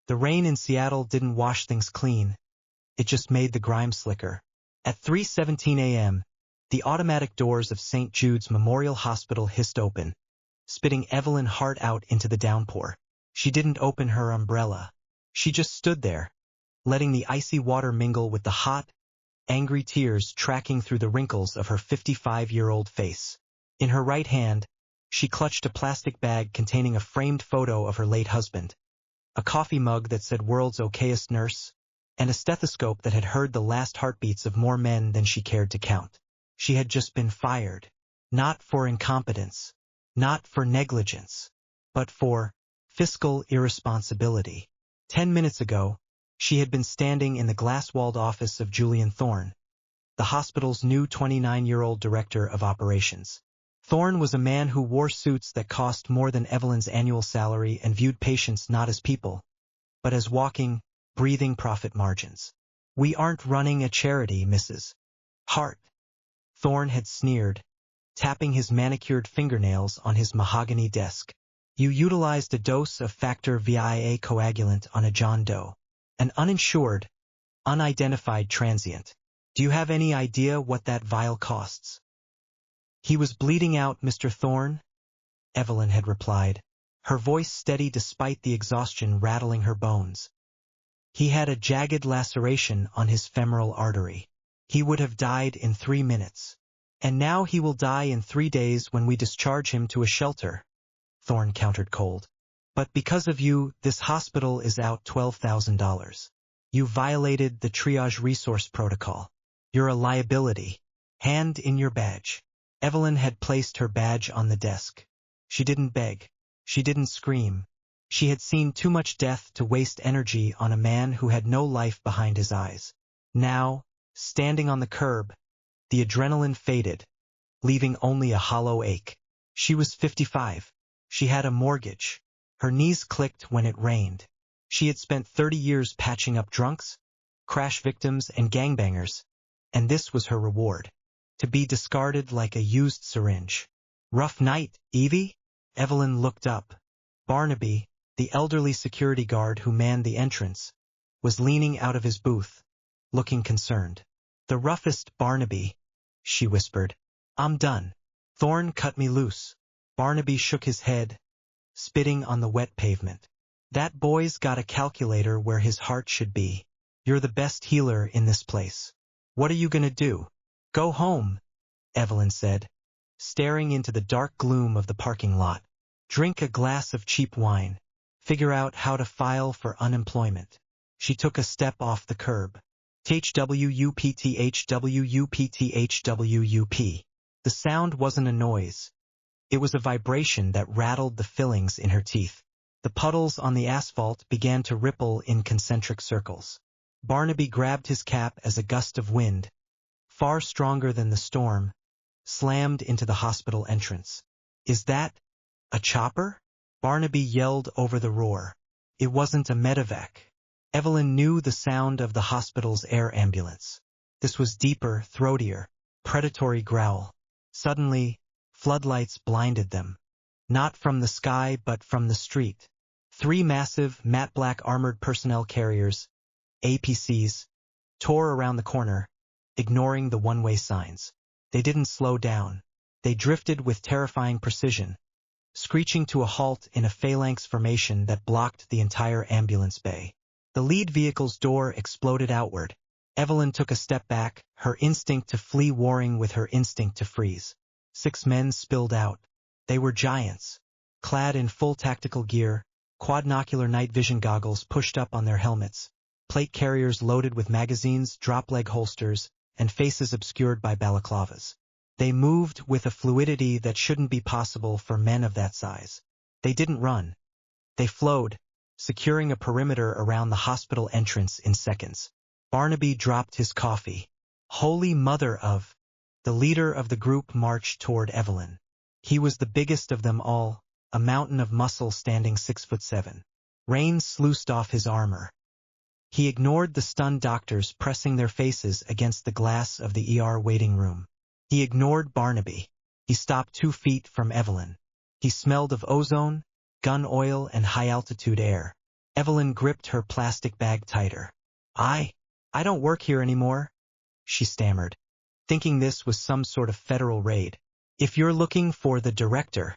The rain in Seattle didn't wash things clean. It just made the grime slicker. At 3:17 a.m., the automatic doors of St. Jude's Memorial Hospital hissed open, spitting Evelyn Hart out into the downpour. She didn't open her umbrella. She just stood there, letting the icy water mingle with the hot, angry tears tracking through the wrinkles of her 55-year-old face. In her right hand, she clutched a plastic bag containing a framed photo of her late husband, a coffee mug that said "World's Okayest Nurse," and a stethoscope that had heard the last heartbeats of more men than she cared to count. She had just been fired, not for incompetence, not for negligence, but for fiscal irresponsibility. 10 minutes ago, she had been standing in the glass-walled office of Julian Thorne, the hospital's new 29-year-old director of operations. Thorne was a man who wore suits that cost more than Evelyn's annual salary and viewed patients not as people, but as walking, breathing profit margins. "We aren't running a charity, Mrs. Hart," Thorne had sneered, tapping his manicured fingernails on his mahogany desk. "You utilized a dose of factor VIA coagulant on a John Doe, an uninsured, unidentified transient. Do you have any idea what that vial costs?" "He was bleeding out, Mr. Thorne," Evelyn had replied, her voice steady despite the exhaustion rattling her bones. "He had a jagged laceration on his femoral artery. He would have died in 3 minutes. And now he will die in 3 days when we discharge him to a shelter," Thorne countered cold. "But because of you, this hospital is out $12,000. You violated the triage resource protocol. You're a liability. Hand in your badge." Evelyn had placed her badge on the desk. She didn't beg. She didn't scream. She had seen too much death to waste energy on a man who had no life behind his eyes. Now, standing on the curb, the adrenaline faded, leaving only a hollow ache. She was 55. She had a mortgage. Her knees clicked when it rained. She had spent 30 years patching up drunks, crash victims, and gangbangers, and this was her reward. To be discarded like a used syringe. "Rough night, Evie?" Evelyn looked up. Barnaby, the elderly security guard who manned the entrance, was leaning out of his booth, looking concerned. "The roughest, Barnaby," she whispered. "I'm done. Thorne cut me loose." Barnaby shook his head, spitting on the wet pavement. "That boy's got a calculator where his heart should be. You're the best healer in this place. What are you gonna do?" "Go home," Evelyn said, staring into the dark gloom of the parking lot. "Drink a glass of cheap wine. Figure out how to file for unemployment." She took a step off the curb. "THWUPTHWUPTHWUP." The sound wasn't a noise. It was a vibration that rattled the fillings in her teeth. The puddles on the asphalt began to ripple in concentric circles. Barnaby grabbed his cap as a gust of wind, far stronger than the storm, slammed into the hospital entrance. "Is that a chopper?" Barnaby yelled over the roar. It wasn't a medevac. Evelyn knew the sound of the hospital's air ambulance. This was deeper, throatier, predatory growl. Suddenly, floodlights blinded them. Not from the sky but from the street. 3 massive, matte black armored personnel carriers, APCs, tore around the corner, ignoring the one-way signs. They didn't slow down. They drifted with terrifying precision, screeching to a halt in a phalanx formation that blocked the entire ambulance bay. The lead vehicle's door exploded outward. Evelyn took a step back, her instinct to flee warring with her instinct to freeze. 6 men spilled out. They were giants, clad in full tactical gear, quadnocular night vision goggles pushed up on their helmets, plate carriers loaded with magazines, drop-leg holsters, and faces obscured by balaclavas. They moved with a fluidity that shouldn't be possible for men of that size. They didn't run. They flowed, securing a perimeter around the hospital entrance in seconds. Barnaby dropped his coffee. "Holy Mother of..." The leader of the group marched toward Evelyn. He was the biggest of them all, a mountain of muscle standing 6'7". Rain sluiced off his armor. He ignored the stunned doctors pressing their faces against the glass of the ER waiting room. He ignored Barnaby. He stopped 2 feet from Evelyn. He smelled of ozone, gun oil, and high-altitude air. Evelyn gripped her plastic bag tighter. I don't work here anymore, she stammered, thinking this was some sort of federal raid. If you're looking for the director.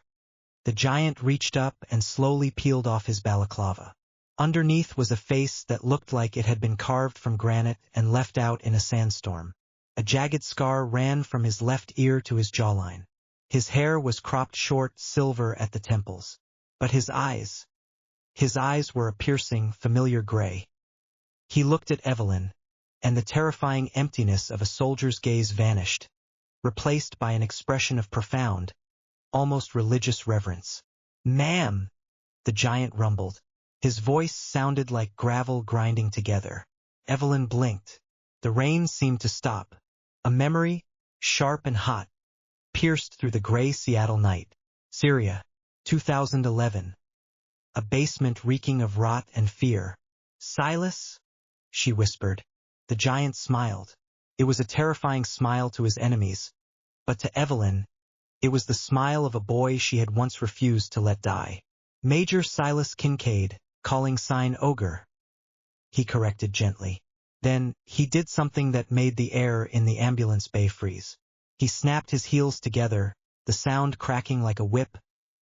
The giant reached up and slowly peeled off his balaclava. Underneath was a face that looked like it had been carved from granite and left out in a sandstorm. A jagged scar ran from his left ear to his jawline. His hair was cropped short silver at the temples. But his eyes were a piercing, familiar gray. He looked at Evelyn, and the terrifying emptiness of a soldier's gaze vanished, replaced by an expression of profound, almost religious reverence. "Ma'am," the giant rumbled. His voice sounded like gravel grinding together. Evelyn blinked. The rain seemed to stop. A memory, sharp and hot, pierced through the gray Seattle night. Syria, 2011. A basement reeking of rot and fear. "Silas?" she whispered. The giant smiled. It was a terrifying smile to his enemies, but to Evelyn, it was the smile of a boy she had once refused to let die. "Major Silas Kincaid, calling sign Ogre," he corrected gently. Then, he did something that made the air in the ambulance bay freeze. He snapped his heels together, the sound cracking like a whip,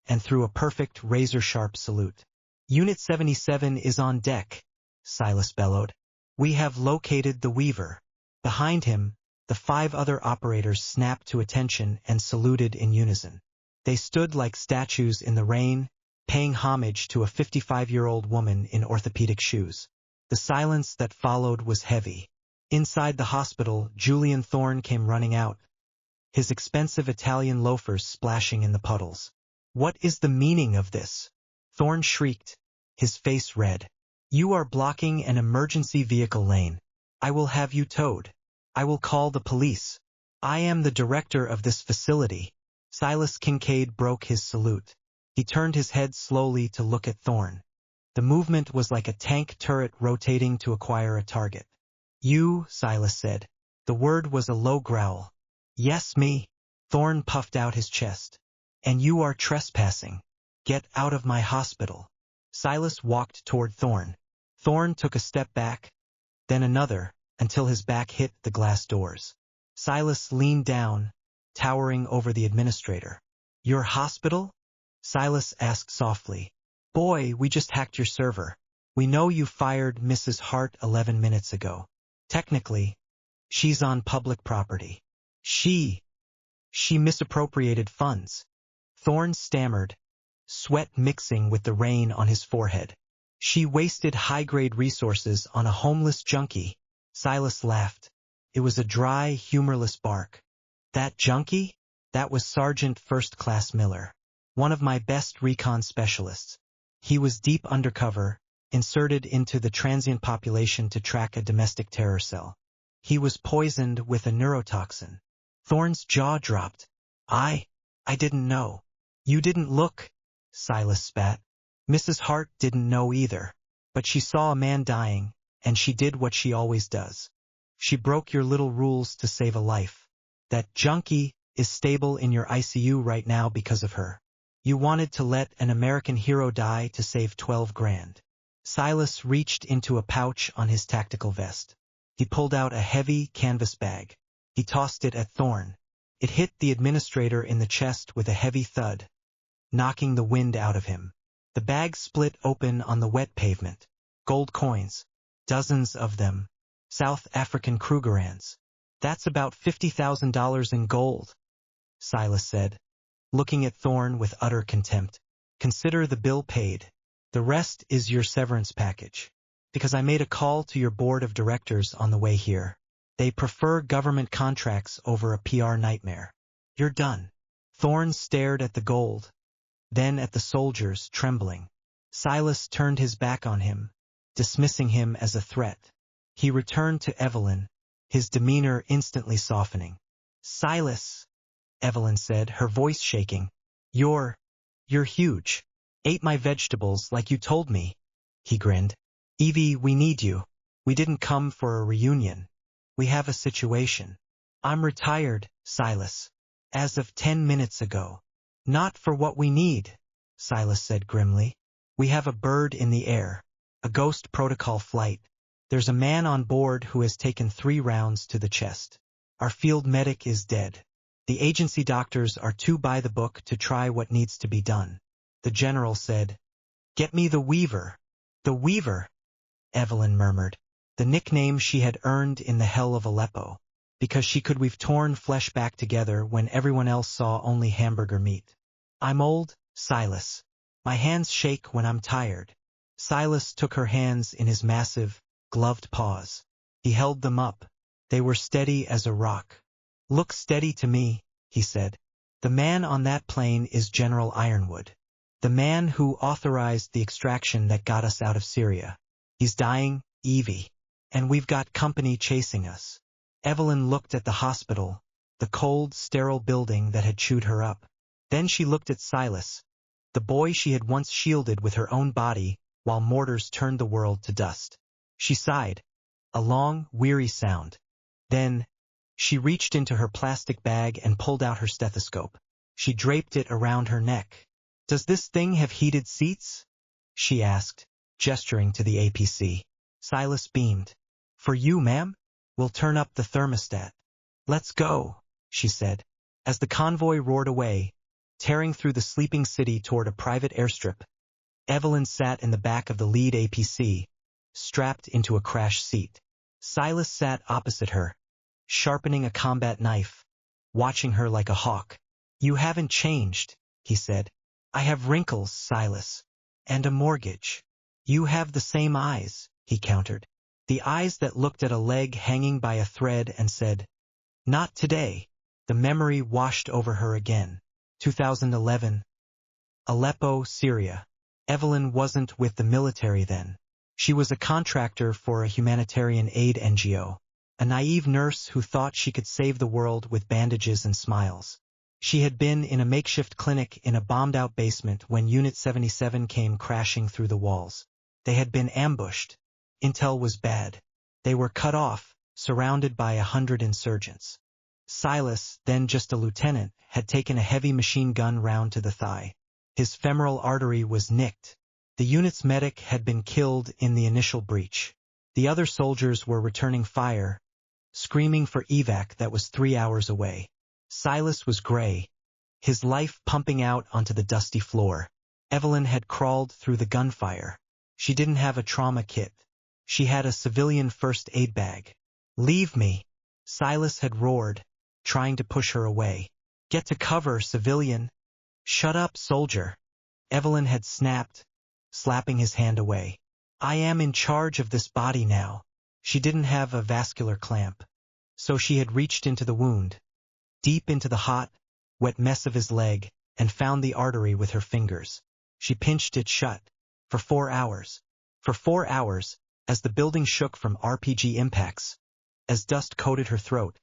and threw a perfect razor-sharp salute. "Unit 77 is on deck," Silas bellowed. "We have located the Weaver." Behind him, the 5 other operators snapped to attention and saluted in unison. They stood like statues in the rain, paying homage to a 55-year-old woman in orthopedic shoes. The silence that followed was heavy. Inside the hospital, Julian Thorne came running out, his expensive Italian loafers splashing in the puddles. "What is the meaning of this?" Thorne shrieked, his face red. "You are blocking an emergency vehicle lane. I will have you towed. I will call the police. I am the director of this facility." Silas Kincaid broke his salute. He turned his head slowly to look at Thorne. The movement was like a tank turret rotating to acquire a target. "You," Silas said. The word was a low growl. "Yes, me." Thorne puffed out his chest. "And you are trespassing. Get out of my hospital." Silas walked toward Thorne. Thorne took a step back, then another, until his back hit the glass doors. Silas leaned down, towering over the administrator. "Your hospital?" Silas asked softly. "Boy, we just hacked your server. We know you fired Mrs. Hart 11 minutes ago. Technically, she's on public property. She misappropriated funds." Thorne stammered, sweat mixing with the rain on his forehead. "She wasted high-grade resources on a homeless junkie." Silas laughed. It was a dry, humorless bark. "That junkie? That was Sergeant First Class Miller, one of my best recon specialists. He was deep undercover, inserted into the transient population to track a domestic terror cell. He was poisoned with a neurotoxin." Thorne's jaw dropped. I didn't know." "You didn't look," Silas spat. "Mrs. Hart didn't know either. But she saw a man dying, and she did what she always does. She broke your little rules to save a life. That junkie is stable in your ICU right now because of her. You wanted to let an American hero die to save 12 grand. Silas reached into a pouch on his tactical vest. He pulled out a heavy canvas bag. He tossed it at Thorne. It hit the administrator in the chest with a heavy thud, knocking the wind out of him. The bag split open on the wet pavement. Gold coins. Dozens of them. South African Krugerrands. "That's about $50,000 in gold," Silas said, looking at Thorne with utter contempt. "Consider the bill paid. The rest is your severance package. Because I made a call to your board of directors on the way here. They prefer government contracts over a PR nightmare. You're done." Thorne stared at the gold, then at the soldiers, trembling. Silas turned his back on him, dismissing him as a threat. He returned to Evelyn, his demeanor instantly softening. "Silas," Evelyn said, her voice shaking. You're huge. Ate my vegetables like you told me." He grinned. "Evie, we need you. We didn't come for a reunion. We have a situation." "I'm retired, Silas. As of 10 minutes ago." "Not for what we need," Silas said grimly. "We have a bird in the air. A ghost protocol flight. There's a man on board who has taken 3 rounds to the chest. Our field medic is dead. The agency doctors are too by the book to try what needs to be done. The general said, "Get me the Weaver." The Weaver, Evelyn murmured. The nickname she had earned in the hell of Aleppo, because she could weave torn flesh back together when everyone else saw only hamburger meat. I'm old, Silas. My hands shake when I'm tired. Silas took her hands in his massive, gloved paws. He held them up. They were steady as a rock. Look steady to me, he said. The man on that plane is General Ironwood. The man who authorized the extraction that got us out of Syria. He's dying, Evie. And we've got company chasing us. Evelyn looked at the hospital, the cold, sterile building that had chewed her up. Then she looked at Silas, the boy she had once shielded with her own body while mortars turned the world to dust. She sighed, a long, weary sound. Then, she reached into her plastic bag and pulled out her stethoscope. She draped it around her neck. "Does this thing have heated seats?" she asked, gesturing to the APC. Silas beamed. "For you, ma'am? We'll turn up the thermostat." "Let's go," she said. As the convoy roared away, tearing through the sleeping city toward a private airstrip, Evelyn sat in the back of the lead APC, strapped into a crash seat. Silas sat opposite her, sharpening a combat knife, watching her like a hawk. "You haven't changed," he said. "I have wrinkles, Silas. And a mortgage." "You have the same eyes," he countered. The eyes that looked at a leg hanging by a thread and said, "Not today." The memory washed over her again. 2011. Aleppo, Syria. Evelyn wasn't with the military then. She was a contractor for a humanitarian aid NGO, a naive nurse who thought she could save the world with bandages and smiles. She had been in a makeshift clinic in a bombed-out basement when Unit 77 came crashing through the walls. They had been ambushed. Intel was bad. They were cut off, surrounded by 100 insurgents. Silas, then just a lieutenant, had taken a heavy machine gun round to the thigh. His femoral artery was nicked. The unit's medic had been killed in the initial breach. The other soldiers were returning fire, screaming for evac that was 3 hours away. Silas was gray, his life pumping out onto the dusty floor. Evelyn had crawled through the gunfire. She didn't have a trauma kit. She had a civilian first aid bag. "Leave me," Silas had roared, trying to push her away. "Get to cover, civilian." "Shut up, soldier," Evelyn had snapped, slapping his hand away. "I am in charge of this body now." She didn't have a vascular clamp, so she had reached into the wound, deep into the hot, wet mess of his leg, and found the artery with her fingers. She pinched it shut. For 4 hours. For 4 hours, as the building shook from RPG impacts, as dust coated her throat,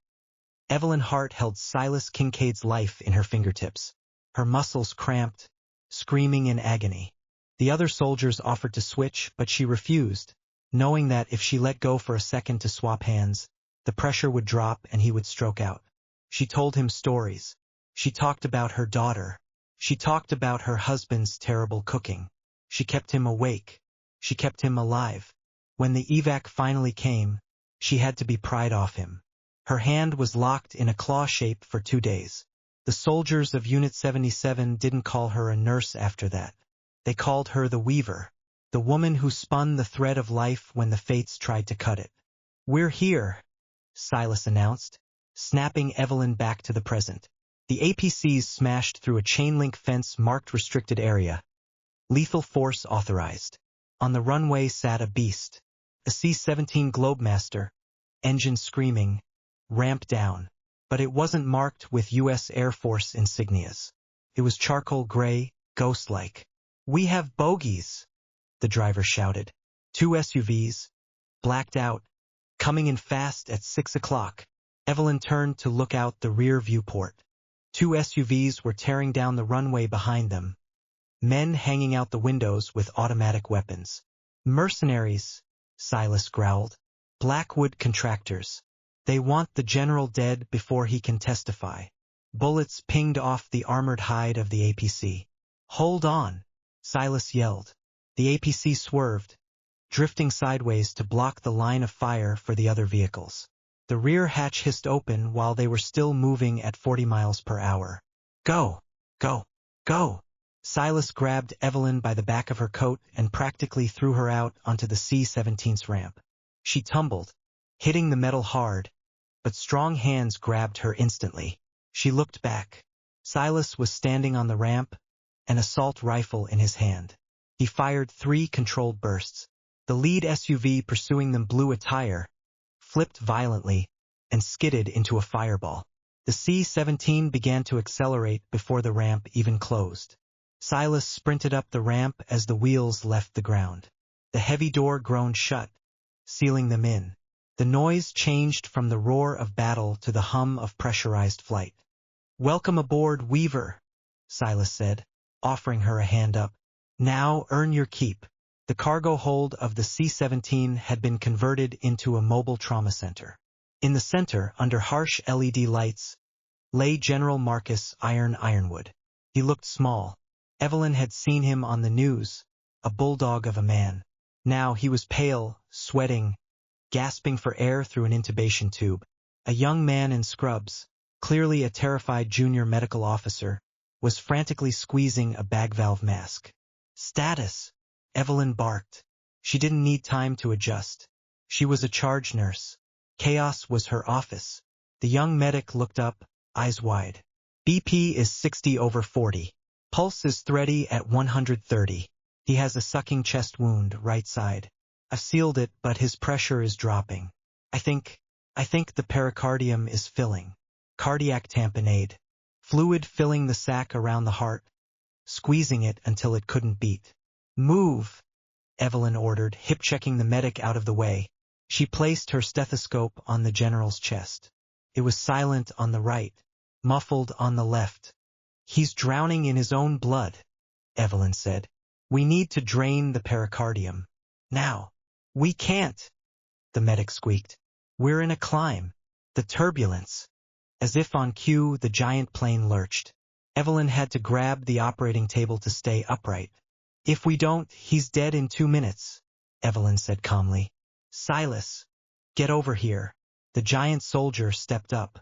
Evelyn Hart held Silas Kincaid's life in her fingertips. Her muscles cramped, screaming in agony. The other soldiers offered to switch, but she refused, knowing that if she let go for a second to swap hands, the pressure would drop and he would stroke out. She told him stories. She talked about her daughter. She talked about her husband's terrible cooking. She kept him awake. She kept him alive. When the evac finally came, she had to be pried off him. Her hand was locked in a claw shape for 2 days. The soldiers of Unit 77 didn't call her a nurse after that. They called her the Weaver, the woman who spun the thread of life when the fates tried to cut it. "We're here," Silas announced, snapping Evelyn back to the present. The APCs smashed through a chain-link fence marked restricted area. Lethal force authorized. On the runway sat a beast, a C-17 Globemaster, engine screaming, ramp down. But it wasn't marked with U.S. Air Force insignias. It was charcoal gray, ghost-like. "We have bogies," the driver shouted. 2 SUVs, blacked out, coming in fast at 6 o'clock. Evelyn turned to look out the rear viewport. 2 SUVs were tearing down the runway behind them, men hanging out the windows with automatic weapons. "Mercenaries," Silas growled. "Blackwood contractors. They want the general dead before he can testify." Bullets pinged off the armored hide of the APC. "Hold on," Silas yelled. The APC swerved, drifting sideways to block the line of fire for the other vehicles. The rear hatch hissed open while they were still moving at 40 miles per hour. Go! Go! Go! Silas grabbed Evelyn by the back of her coat and practically threw her out onto the C-17's ramp. She tumbled, hitting the metal hard, but strong hands grabbed her instantly. She looked back. Silas was standing on the ramp, an assault rifle in his hand. He fired 3 controlled bursts. The lead SUV pursuing them blew a tire, flipped violently, and skidded into a fireball. The C-17 began to accelerate before the ramp even closed. Silas sprinted up the ramp as the wheels left the ground. The heavy door groaned shut, sealing them in. The noise changed from the roar of battle to the hum of pressurized flight. "Welcome aboard, Weaver," Silas said, offering her a hand up. "Now earn your keep." The cargo hold of the C-17 had been converted into a mobile trauma center. In the center, under harsh LED lights, lay General Marcus Ironwood. He looked small. Evelyn had seen him on the news, a bulldog of a man. Now he was pale, sweating, gasping for air through an intubation tube. A young man in scrubs, clearly a terrified junior medical officer, was frantically squeezing a bag valve mask. "Status," Evelyn barked. She didn't need time to adjust. She was a charge nurse. Chaos was her office. The young medic looked up, eyes wide. "BP is 60/40. Pulse is thready at 130. He has a sucking chest wound, right side. I've sealed it, but his pressure is dropping. I think the pericardium is filling. Cardiac tamponade. Fluid filling the sac around the heart, squeezing it until it couldn't beat." "Move," Evelyn ordered, hip-checking the medic out of the way. She placed her stethoscope on the general's chest. It was silent on the right, muffled on the left. "He's drowning in his own blood," Evelyn said. "We need to drain the pericardium. Now." "We can't," the medic squeaked. "We're in a climb. The turbulence." As if on cue, the giant plane lurched. Evelyn had to grab the operating table to stay upright. "If we don't, he's dead in 2 minutes," Evelyn said calmly. "Silas, get over here." The giant soldier stepped up.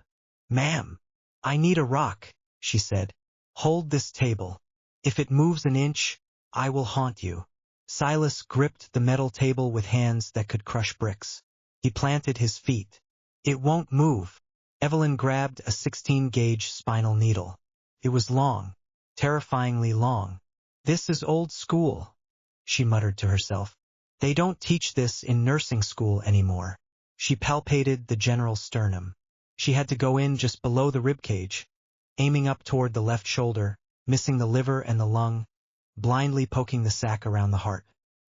"Ma'am, I need a rock," she said. "Hold this table. If it moves an inch, I will haunt you." Silas gripped the metal table with hands that could crush bricks. He planted his feet. "It won't move." Evelyn grabbed a 16-gauge spinal needle. It was long, terrifyingly long. "This is old school," she muttered to herself. "They don't teach this in nursing school anymore." She palpated the general's sternum. She had to go in just below the ribcage, aiming up toward the left shoulder, missing the liver and the lung, blindly poking the sac around the heart.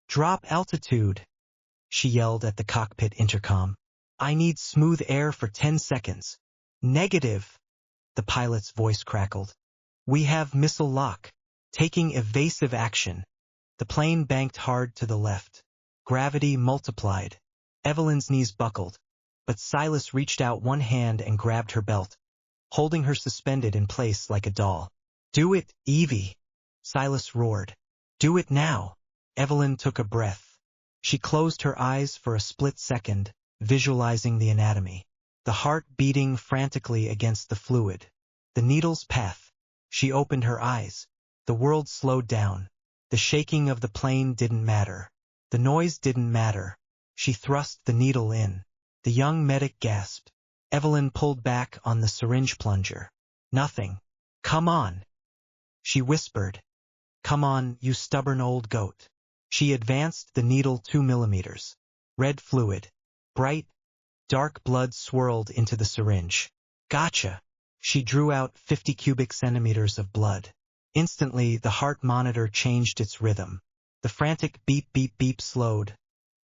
"Drop altitude," she yelled at the cockpit intercom. "I need smooth air for 10 seconds. "Negative," the pilot's voice crackled. "We have missile lock. Taking evasive action." The plane banked hard to the left. Gravity multiplied. Evelyn's knees buckled, but Silas reached out one hand and grabbed her belt, holding her suspended in place like a doll. "Do it, Evie," Silas roared. "Do it now." Evelyn took a breath. She closed her eyes for a split second, visualizing the anatomy. The heart beating frantically against the fluid. The needle's path. She opened her eyes. The world slowed down. The shaking of the plane didn't matter. The noise didn't matter. She thrust the needle in. The young medic gasped. Evelyn pulled back on the syringe plunger. "Nothing. Come on," she whispered. "Come on, you stubborn old goat." She advanced the needle 2 millimeters. Red fluid. Bright, dark blood swirled into the syringe. "Gotcha." She drew out 50 cubic centimeters of blood. Instantly, the heart monitor changed its rhythm. The frantic beep, beep, beep slowed,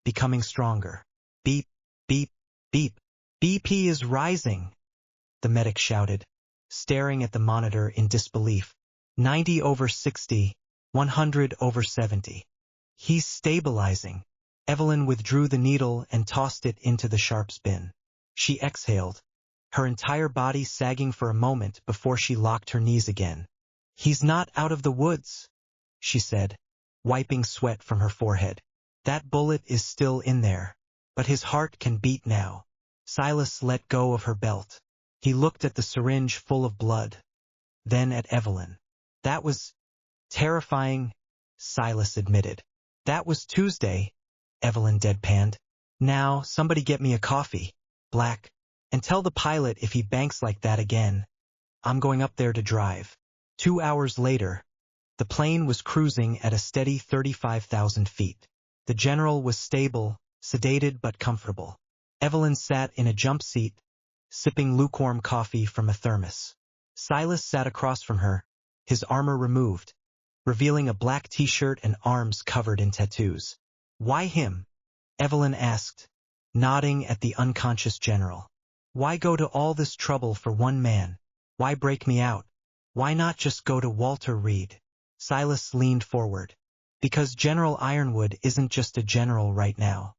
becoming stronger. Beep, beep, beep. "BP is rising," the medic shouted, staring at the monitor in disbelief. 90/60, 100/70. "He's stabilizing." Evelyn withdrew the needle and tossed it into the sharps bin. She exhaled, her entire body sagging for a moment before she locked her knees again. "He's not out of the woods," she said, wiping sweat from her forehead. That bullet is still in there. But his heart can beat now. Silas let go of her belt. He looked at the syringe full of blood. Then at Evelyn. That was terrifying, Silas admitted. That was Tuesday, Evelyn deadpanned. Now, somebody get me a coffee, Black, and tell the pilot if he banks like that again. I'm going up there to drive. 2 hours later, the plane was cruising at a steady 35,000 feet. The general was stable, sedated but comfortable. Evelyn sat in a jump seat, sipping lukewarm coffee from a thermos. Silas sat across from her, his armor removed, revealing a black t-shirt and arms covered in tattoos. Why him? Evelyn asked, nodding at the unconscious general. Why go to all this trouble for one man? Why break me out? Why not just go to Walter Reed? Silas leaned forward. Because General Ironwood isn't just a general right now.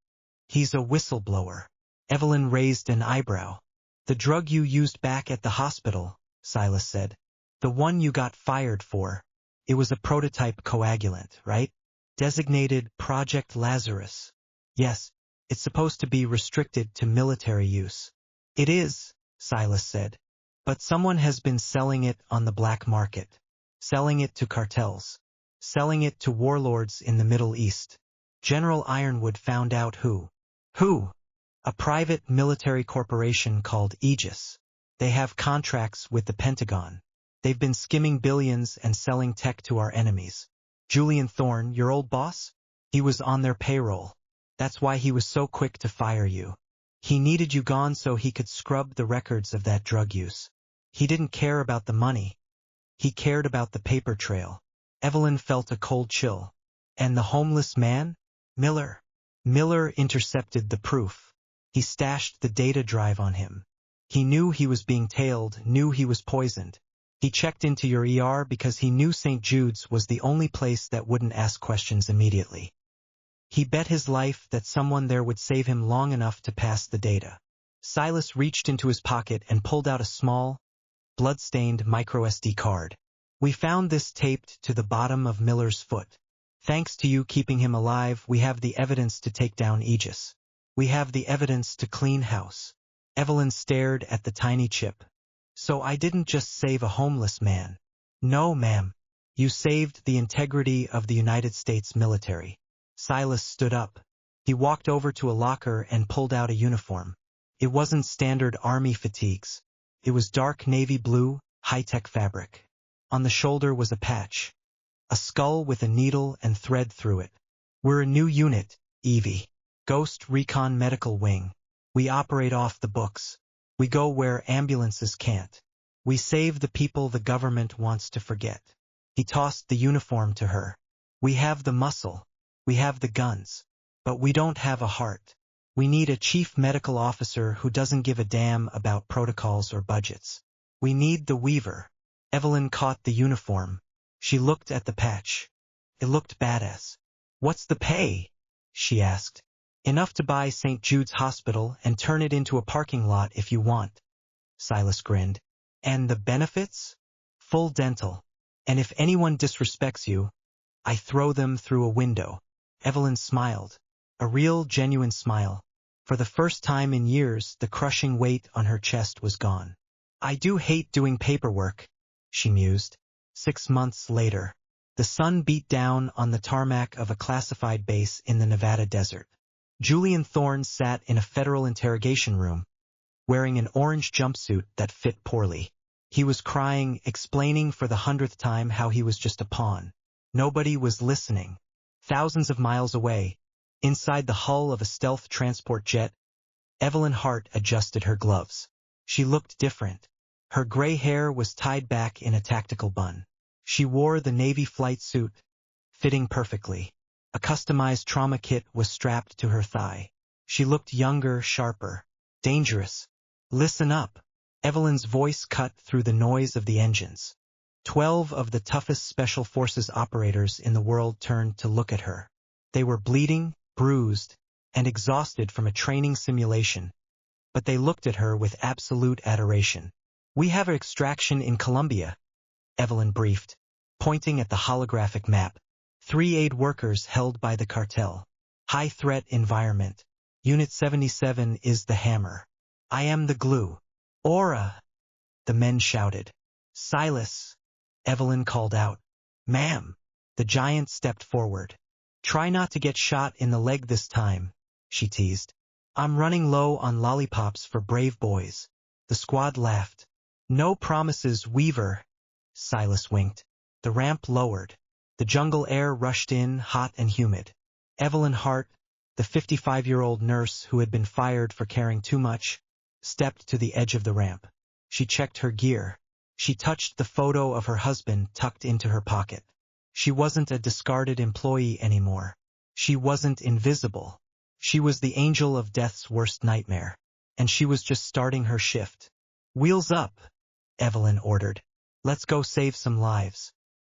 He's a whistleblower. Evelyn raised an eyebrow. The drug you used back at the hospital, Silas said. The one you got fired for. It was a prototype coagulant, right? Designated Project Lazarus. Yes, it's supposed to be restricted to military use. It is, Silas said. But someone has been selling it on the black market. Selling it to cartels. Selling it to warlords in the Middle East. General Ironwood found out who. Who? A private military corporation called Aegis. They have contracts with the Pentagon. They've been skimming billions and selling tech to our enemies. Julian Thorne, your old boss? He was on their payroll. That's why he was so quick to fire you. He needed you gone so he could scrub the records of that drug use. He didn't care about the money. He cared about the paper trail. Evelyn felt a cold chill. And the homeless man? Miller. Miller intercepted the proof. He stashed the data drive on him. He knew he was being tailed, knew he was poisoned. He checked into your ER because he knew St. Jude's was the only place that wouldn't ask questions immediately. He bet his life that someone there would save him long enough to pass the data. Silas reached into his pocket and pulled out a small, blood-stained microSD card. We found this taped to the bottom of Miller's foot. Thanks to you keeping him alive, we have the evidence to take down Aegis. We have the evidence to clean house. Evelyn stared at the tiny chip. So I didn't just save a homeless man. No, ma'am. You saved the integrity of the United States military. Silas stood up. He walked over to a locker and pulled out a uniform. It wasn't standard army fatigues. It was dark navy blue, high-tech fabric. On the shoulder was a patch. A skull with a needle and thread through it. We're a new unit, Evie. Ghost Recon Medical Wing. We operate off the books. We go where ambulances can't. We save the people the government wants to forget. He tossed the uniform to her. We have the muscle. We have the guns. But we don't have a heart. We need a chief medical officer who doesn't give a damn about protocols or budgets. We need the Weaver. Evelyn caught the uniform. She looked at the patch. It looked badass. What's the pay? She asked. Enough to buy St. Jude's Hospital and turn it into a parking lot if you want. Silas grinned. And the benefits? Full dental. And if anyone disrespects you, I throw them through a window. Evelyn smiled. A real, genuine smile. For the first time in years, the crushing weight on her chest was gone. I do hate doing paperwork, she mused. 6 months later, the sun beat down on the tarmac of a classified base in the Nevada desert. Julian Thorne sat in a federal interrogation room, wearing an orange jumpsuit that fit poorly. He was crying, explaining for the 100th time how he was just a pawn. Nobody was listening. Thousands of miles away, inside the hull of a stealth transport jet, Evelyn Hart adjusted her gloves. She looked different. Her gray hair was tied back in a tactical bun. She wore the Navy flight suit, fitting perfectly. A customized trauma kit was strapped to her thigh. She looked younger, sharper, dangerous. Listen up. Evelyn's voice cut through the noise of the engines. 12 of the toughest special forces operators in the world turned to look at her. They were bleeding, bruised, and exhausted from a training simulation, but they looked at her with absolute adoration. We have an extraction in Colombia, Evelyn briefed, pointing at the holographic map. 3 aid workers held by the cartel. High-threat environment. Unit 77 is the hammer. I am the glue. Aura! The men shouted. Silas! Evelyn called out. Ma'am! The giant stepped forward. Try not to get shot in the leg this time, she teased. I'm running low on lollipops for brave boys. The squad laughed. No promises, Weaver. Silas winked. The ramp lowered. The jungle air rushed in, hot and humid. Evelyn Hart, the 55-year-old nurse who had been fired for caring too much, stepped to the edge of the ramp. She checked her gear. She touched the photo of her husband tucked into her pocket. She wasn't a discarded employee anymore. She wasn't invisible. She was the angel of death's worst nightmare. And she was just starting her shift. Wheels up, Evelyn ordered. Let's go save some lives.